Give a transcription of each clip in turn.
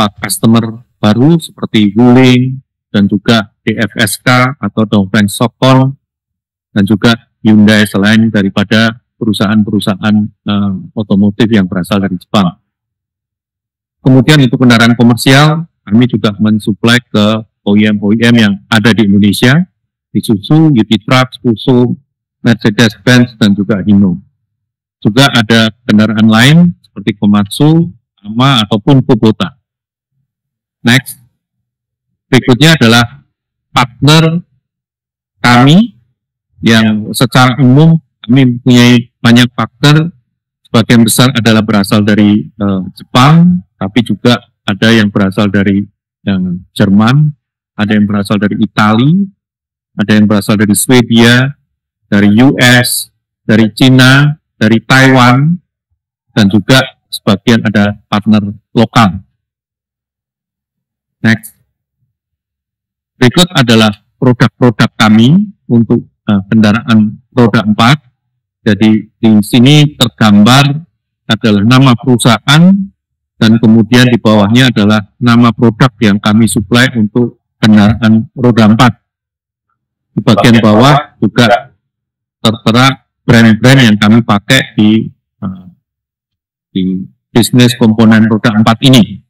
beberapa customer baru seperti Wuling dan juga DFSK atau Dongfeng Sokol dan juga Hyundai selain daripada perusahaan-perusahaan otomotif yang berasal dari Jepang. Kemudian untuk kendaraan komersial, kami juga mensuplai ke OEM-OEM yang ada di Indonesia, Isuzu, UT Trucks, Fuso, Mercedes-Benz, dan juga Hino. Juga ada kendaraan lain seperti Komatsu, Ama, ataupun Kubota. Next. Berikutnya adalah partner kami yang secara umum kami mempunyai banyak partner, sebagian besar adalah berasal dari Jepang, tapi juga ada yang berasal dari Jerman, ada yang berasal dari Italia, ada yang berasal dari Swedia, dari US, dari Cina, dari Taiwan, dan juga sebagian ada partner lokal. Next. Berikut adalah produk-produk kami untuk kendaraan roda 4. Jadi di sini tergambar adalah nama perusahaan dan kemudian di bawahnya adalah nama produk yang kami suplai untuk kendaraan roda 4. Di bagian bawah juga tertera brand-brand yang kami pakai di bisnis komponen roda 4 ini.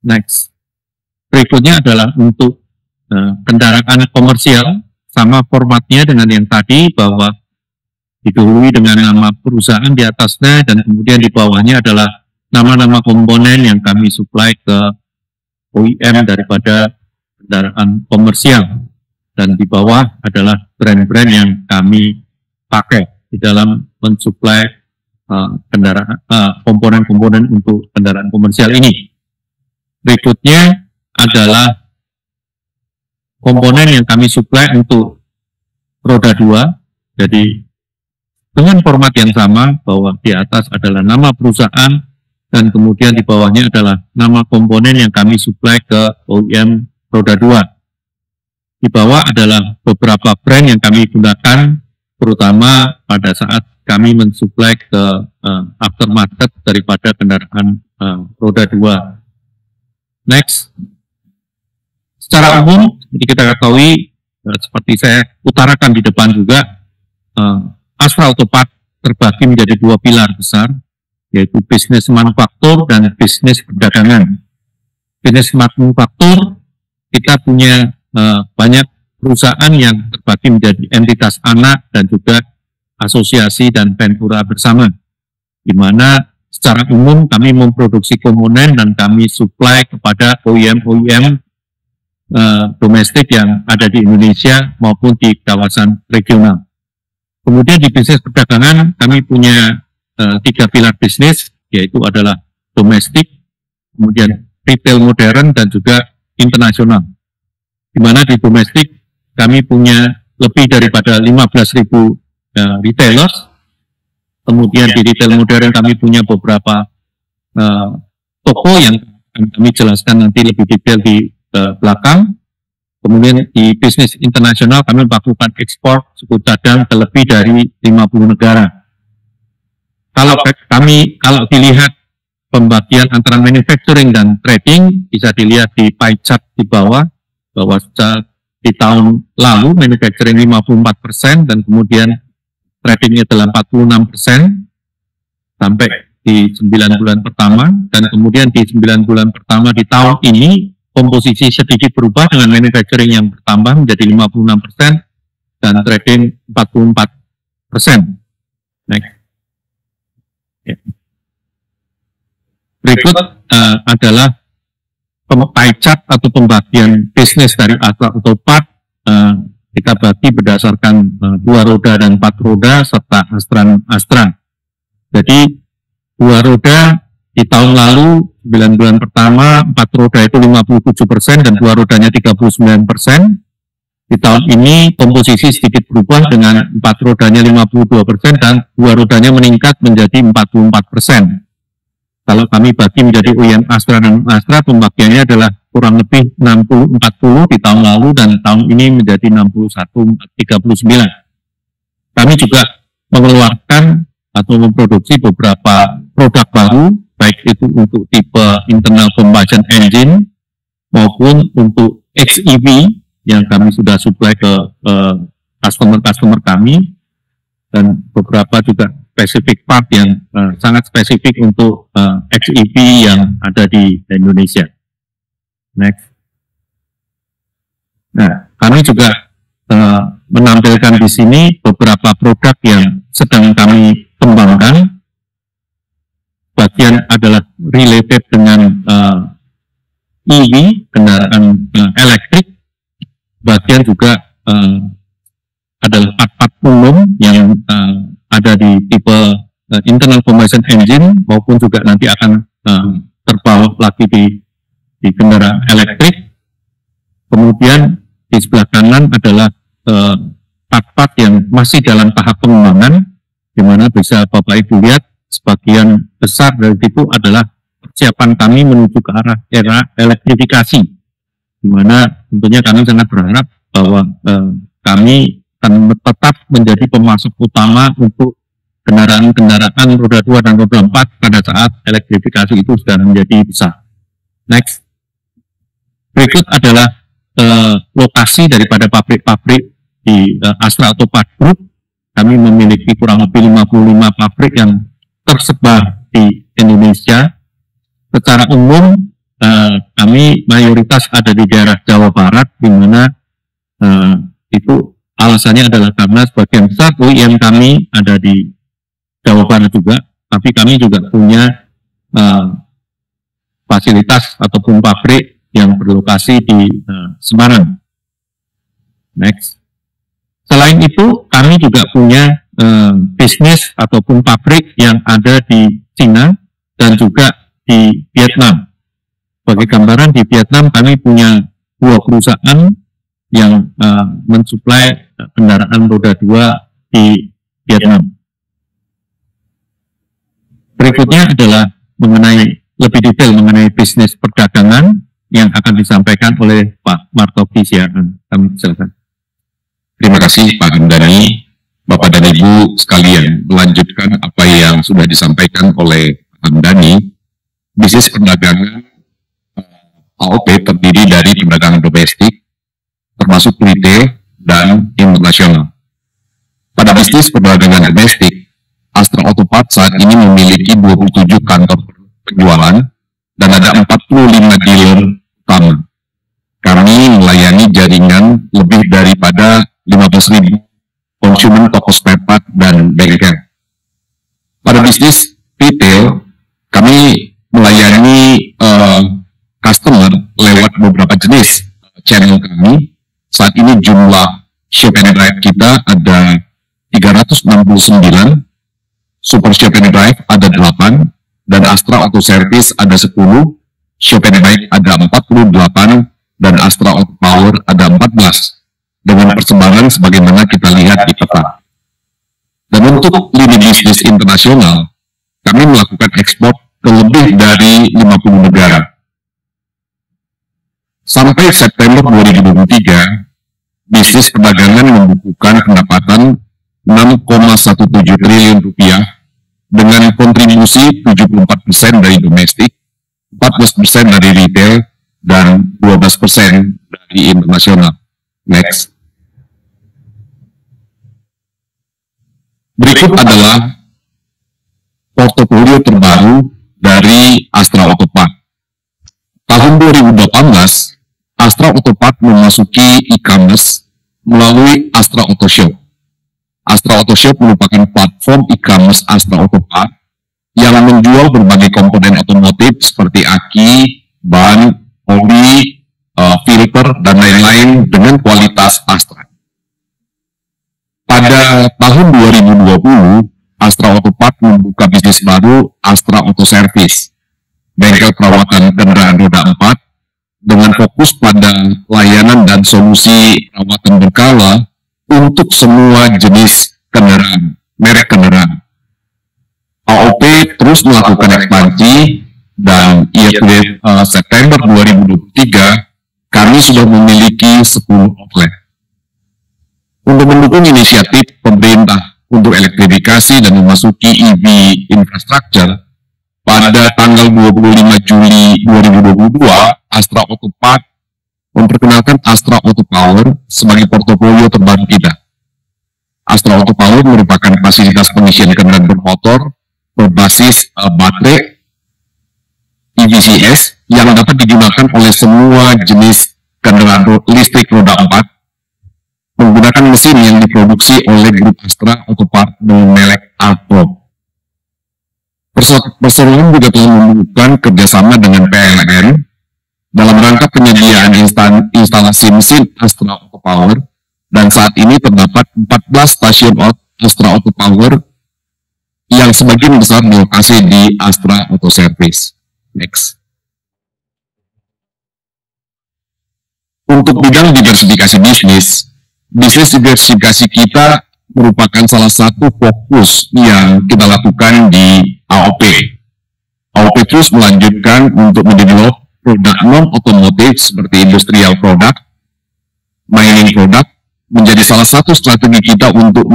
Next. Berikutnya adalah untuk kendaraan komersial, sama formatnya dengan yang tadi, bahwa didahului dengan nama perusahaan di atasnya dan kemudian di bawahnya adalah nama-nama komponen yang kami suplai ke OEM daripada kendaraan komersial, dan di bawah adalah brand-brand yang kami pakai di dalam mensuplai komponen-komponen untuk kendaraan komersial ini. Berikutnya adalah komponen yang kami suplai untuk roda 2. Jadi dengan format yang sama, bahwa di atas adalah nama perusahaan dan kemudian di bawahnya adalah nama komponen yang kami suplai ke OEM roda 2. Di bawah adalah beberapa brand yang kami gunakan, terutama pada saat kami mensuplai ke aftermarket daripada kendaraan roda 2. Next. Secara umum, seperti kita ketahui, seperti saya utarakan di depan juga, Astra Auto Parts terbagi menjadi dua pilar besar, yaitu bisnis manufaktur dan bisnis perdagangan. Bisnis manufaktur, kita punya banyak perusahaan yang terbagi menjadi entitas anak dan juga asosiasi dan ventura bersama, di mana secara umum kami memproduksi komponen dan kami supply kepada OEM-OEM domestik yang ada di Indonesia maupun di kawasan regional. Kemudian di bisnis perdagangan kami punya 3 pilar bisnis, yaitu adalah domestik, kemudian retail modern, dan juga internasional. Di mana di domestik kami punya lebih daripada 15.000 retailers. Kemudian di retail modern kami punya beberapa toko yang akan kami jelaskan nanti lebih detail di belakang. Kemudian di bisnis internasional kami melakukan ekspor suku cadang ke lebih dari 50 negara. Kalau dilihat pembagian antara manufacturing dan trading, bisa dilihat di pie chart di bawah, bahwa di tahun lalu manufacturing 54% dan kemudian tradingnya adalah 46% sampai di 9 bulan pertama, dan kemudian di 9 bulan pertama di tahun ini komposisi sedikit berubah dengan manufacturing yang bertambah menjadi 56% dan trading 44%. Next. Ya. Berikut adalah pie chart atau pembagian bisnis dari Astra Auto Parts. Kita bagi berdasarkan 2 roda dan 4 roda serta Astra. Jadi 2 roda di tahun lalu 9 bulan pertama 4 roda itu 57% dan 2 rodanya 39%. Di tahun ini komposisi sedikit berubah dengan 4 rodanya 52% dan 2 rodanya meningkat menjadi 44%. Kalau kami bagi menjadi OEM Astra dan Astra, pembagiannya adalah kurang lebih 60-40 di tahun lalu dan tahun ini menjadi 61-39. Kami juga mengeluarkan atau memproduksi beberapa produk baru baik itu untuk tipe internal combustion engine maupun untuk XEV yang kami sudah supply ke customer-customer kami, dan beberapa juga spesifik part yang sangat spesifik untuk XEV yang ada di Indonesia. Next. Nah, kami juga menampilkan di sini beberapa produk yang sedang kami kembangkan. Bagian adalah related dengan EV, kendaraan elektrik. Bagian juga adalah part-part umum yang ada di tipe internal combustion engine maupun juga nanti akan terbawa lagi di kendaraan elektrik. Kemudian di sebelah kanan adalah part-part yang masih dalam tahap pengembangan, di mana bisa Bapak Ibu lihat sebagian besar dari itu adalah persiapan kami menuju ke arah era elektrifikasi, di mana tentunya kami sangat berharap bahwa kami akan tetap menjadi pemasok utama untuk kendaraan-kendaraan roda 2 dan roda 4 pada saat elektrifikasi itu sudah menjadi besar. Next. Berikut adalah lokasi daripada pabrik-pabrik di Astra Auto Parts Group. Kami memiliki kurang lebih 55 pabrik yang tersebar di Indonesia. Secara umum kami mayoritas ada di daerah Jawa Barat, di mana itu alasannya adalah karena sebagian besar OEM kami ada di Jawa Barat juga, tapi kami juga punya fasilitas ataupun pabrik yang berlokasi di Semarang. Next. Selain itu, kami juga punya bisnis ataupun pabrik yang ada di Cina dan juga di Vietnam. Sebagai gambaran, di Vietnam kami punya 2 perusahaan yang mensuplai kendaraan roda 2 di Vietnam. Berikutnya adalah lebih detail mengenai bisnis perdagangan yang akan disampaikan oleh Pak Martopi Siahaan. Kami silakan. Terima kasih Pak Hamdani. Bapak dan Ibu sekalian, melanjutkan apa yang sudah disampaikan oleh Pak Hamdani. Bisnis perdagangan AOP terdiri dari perdagangan domestik, termasuk retail dan internasional. Pada bisnis perdagangan domestik, Astra Auto Parts saat ini memiliki 27 kantor penjualan dan ada 45 dealer utama. Kami melayani jaringan lebih daripada 15.000 konsumen toko spare part dan bengkel. Pada bisnis retail, kami melayani customer lewat beberapa jenis channel kami. Saat ini jumlah Shop and Drive kita ada 369, Super Shop and Drive ada 8, dan Astra Auto Service ada 10, Shop and Bike ada 48, dan Astra Auto Power ada 14. Dengan persembahan sebagaimana kita lihat di peta. Dan untuk lini bisnis internasional, kami melakukan ekspor ke lebih dari 50 negara. Sampai September 2023, bisnis perdagangan membukukan pendapatan 6,17 triliun rupiah dengan kontribusi 74% dari domestik, 14% dari retail, dan 12% dari internasional. Next. Berikut adalah portofolio terbaru dari Astra Auto Parts. Tahun 2018, Astra Auto Parts memasuki e-commerce melalui Astra Auto Shop. Astra Auto Shop merupakan platform e-commerce Astra Auto Parts yang menjual berbagai komponen otomotif seperti aki, ban, oli, filter, dan lain-lain dengan kualitas Astra. Pada tahun 2020, Astra Auto Parts membuka bisnis baru Astra Auto Service, bengkel perawatan kendaraan roda 4, dengan fokus pada layanan dan solusi perawatan berkala untuk semua jenis kendaraan, merek kendaraan. AOP terus melakukan ekspansi dan year-to-date September 2023, kami sudah memiliki 10 outlet. Untuk mendukung inisiatif pemerintah untuk elektrifikasi dan memasuki EV infrastructure, pada tanggal 25 Juli 2022, Astra Auto Parts memperkenalkan Astra Auto Power sebagai portofolio terbaru kita. Astra Auto Power merupakan fasilitas pengisian kendaraan bermotor berbasis baterai EVCS yang dapat digunakan oleh semua jenis kendaraan listrik roda 4 menggunakan mesin yang diproduksi oleh grup Astra Auto Parts dengan merek Alpro. Perseroan juga telah membuka kerjasama dengan PLN dalam rangka penyediaan instalasi mesin Astra Auto Power, dan saat ini terdapat 14 stasiun Astra Auto Power yang sebagian besar berlokasi di Astra Auto Service. Next. Untuk bidang diversifikasi bisnis diversifikasi kita merupakan salah satu fokus yang kita lakukan di AOP. AOP terus melanjutkan untuk mendevelop produk non-otomotif seperti industrial product, mining product, menjadi salah satu strategi kita untuk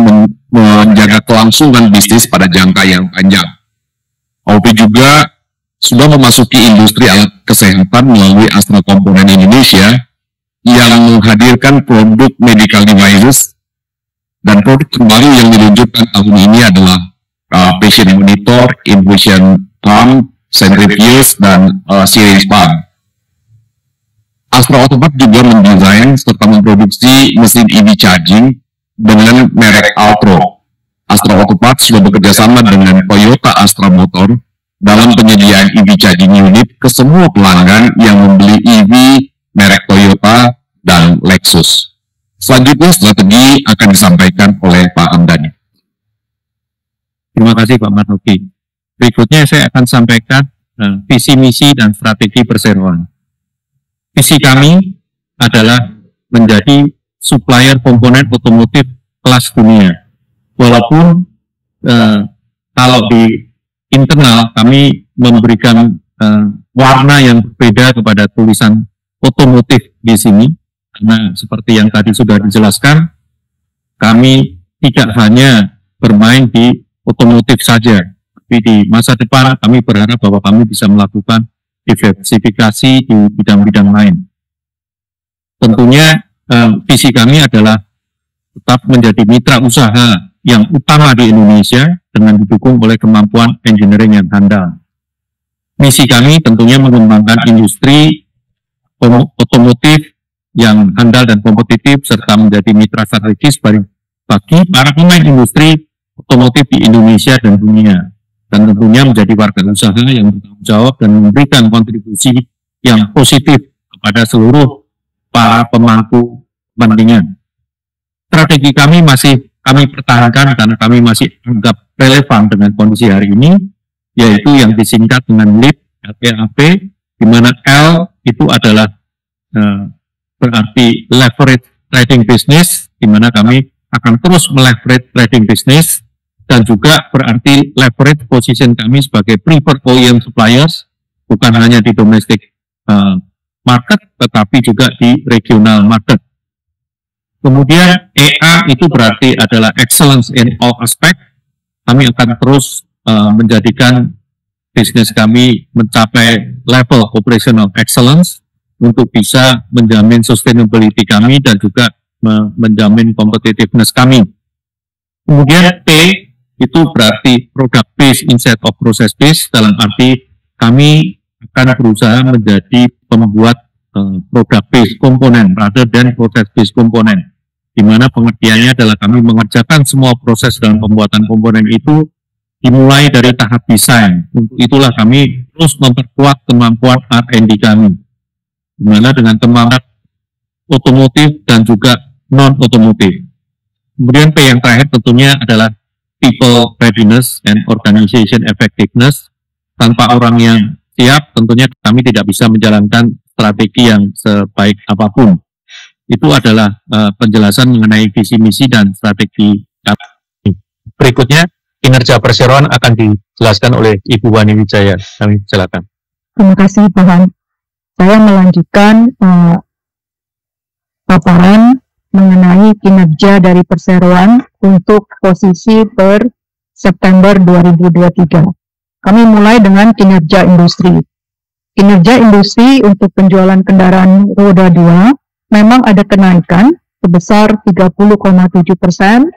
menjaga kelangsungan bisnis pada jangka yang panjang. AOP juga sudah memasuki industri alat kesehatan melalui Astra Komponen Indonesia yang menghadirkan produk medical devices, dan produk terbaru yang diluncurkan tahun ini adalah patient monitor, infusion pump, centrifuge, dan syringe pump. Astra Auto Parts juga mendesain serta memproduksi mesin EV charging dengan merek Altro. Astra Auto Parts sudah bekerjasama dengan Toyota Astra Motor dalam penyediaan EV charging unit ke semua pelanggan yang membeli EV merek Toyota dan Lexus. Selanjutnya strategi akan disampaikan oleh Pak Hamdani. Terima kasih Pak Marnoki. Berikutnya saya akan sampaikan visi misi dan strategi perseroan. Visi kami adalah menjadi supplier komponen otomotif kelas dunia. Walaupun kalau di internal kami memberikan warna yang berbeda kepada tulisan otomotif di sini, karena seperti yang tadi sudah dijelaskan, kami tidak hanya bermain di otomotif saja, tapi di masa depan kami berharap bahwa kami bisa melakukan diversifikasi di bidang-bidang lain. Tentunya visi kami adalah tetap menjadi mitra usaha yang utama di Indonesia dengan didukung oleh kemampuan engineering yang handal. Misi kami tentunya mengembangkan industri otomotif yang handal dan kompetitif, serta menjadi mitra strategis bagi para pemain industri otomotif di Indonesia dan dunia, dan tentunya menjadi warga usaha yang bertanggung jawab dan memberikan kontribusi yang positif kepada seluruh para pemangku kepentingan. Strategi kami masih kami pertahankan karena kami masih anggap relevan dengan kondisi hari ini, yaitu yang disingkat dengan LEAP, LPAP, di mana L itu adalah berarti leverage trading business, di mana kami akan terus meleverage trading business, dan juga berarti leverage position kami sebagai preferred OEM suppliers, bukan hanya di domestic market, tetapi juga di regional market. Kemudian EA itu berarti adalah excellence in all aspect. Kami akan terus menjadikan bisnis kami mencapai level operational excellence untuk bisa menjamin sustainability kami dan juga menjamin competitiveness kami. Kemudian P itu berarti product base instead of process base, dalam arti kami akan berusaha menjadi pembuat product base komponen rather than process base komponen, di mana pengertiannya adalah kami mengerjakan semua proses dalam pembuatan komponen itu dimulai dari tahap desain. Untuk itulah kami terus memperkuat kemampuan R&D kami, di mana dengan kemampuan otomotif dan juga non-otomotif. Kemudian P yang terakhir tentunya adalah people readiness and organization effectiveness. Tanpa orang yang siap, tentunya kami tidak bisa menjalankan strategi yang sebaik apapun. Itu adalah penjelasan mengenai visi misi dan strategi. Berikutnya, kinerja perseroan akan dijelaskan oleh Ibu Wani Wijaya. Kami silakan. Terima kasih, Pak Han. Saya melanjutkan paparan mengenai kinerja dari perseroan untuk posisi per September 2023. Kami mulai dengan kinerja industri. Kinerja industri untuk penjualan kendaraan roda 2 memang ada kenaikan sebesar 30,7%,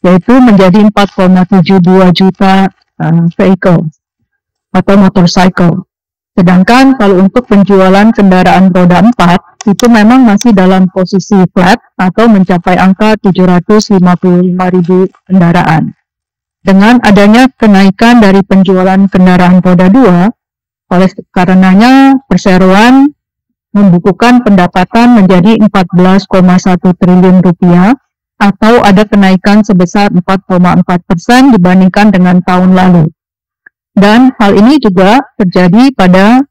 yaitu menjadi 4,72 juta vehicle atau motorcycle. Sedangkan kalau untuk penjualan kendaraan roda 4 itu memang masih dalam posisi flat atau mencapai angka 755.000 kendaraan. Dengan adanya kenaikan dari penjualan kendaraan roda 2, oleh karenanya perseroan membukukan pendapatan menjadi 14,1 triliun rupiah atau ada kenaikan sebesar 4,4% dibandingkan dengan tahun lalu. Dan hal ini juga terjadi pada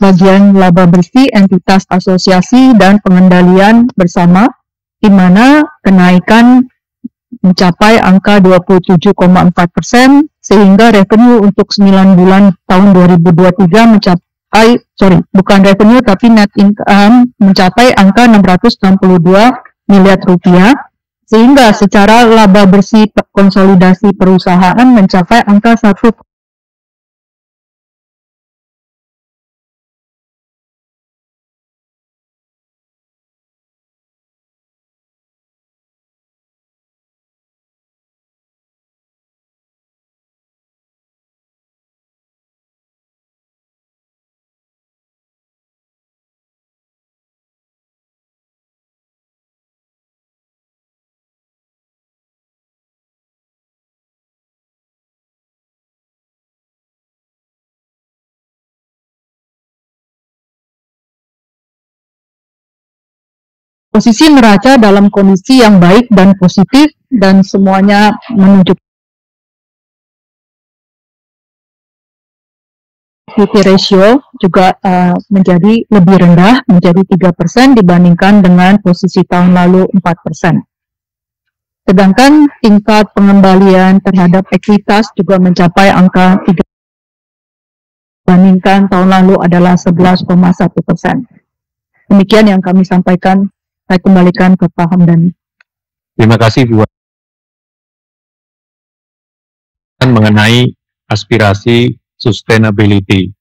bagian laba bersih entitas asosiasi dan pengendalian bersama, di mana kenaikan mencapai angka 27,4%, sehingga revenue untuk 9 bulan tahun 2023 mencapai, bukan revenue tapi net income mencapai angka 662 miliar rupiah, sehingga secara laba bersih konsolidasi perusahaan mencapai angka 1. Posisi neraca dalam kondisi yang baik dan positif, dan semuanya menunjukkan equity ratio juga menjadi lebih rendah, menjadi 3% dibandingkan dengan posisi tahun lalu 4%. Sedangkan tingkat pengembalian terhadap ekuitas juga mencapai angka 3% dibandingkan tahun lalu adalah 11,1%. Demikian yang kami sampaikan. Saya kembalikan ke Pak Hamdani. Terima kasih Bu. Mengenai aspirasi sustainability.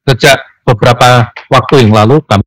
Sejak beberapa waktu yang lalu kami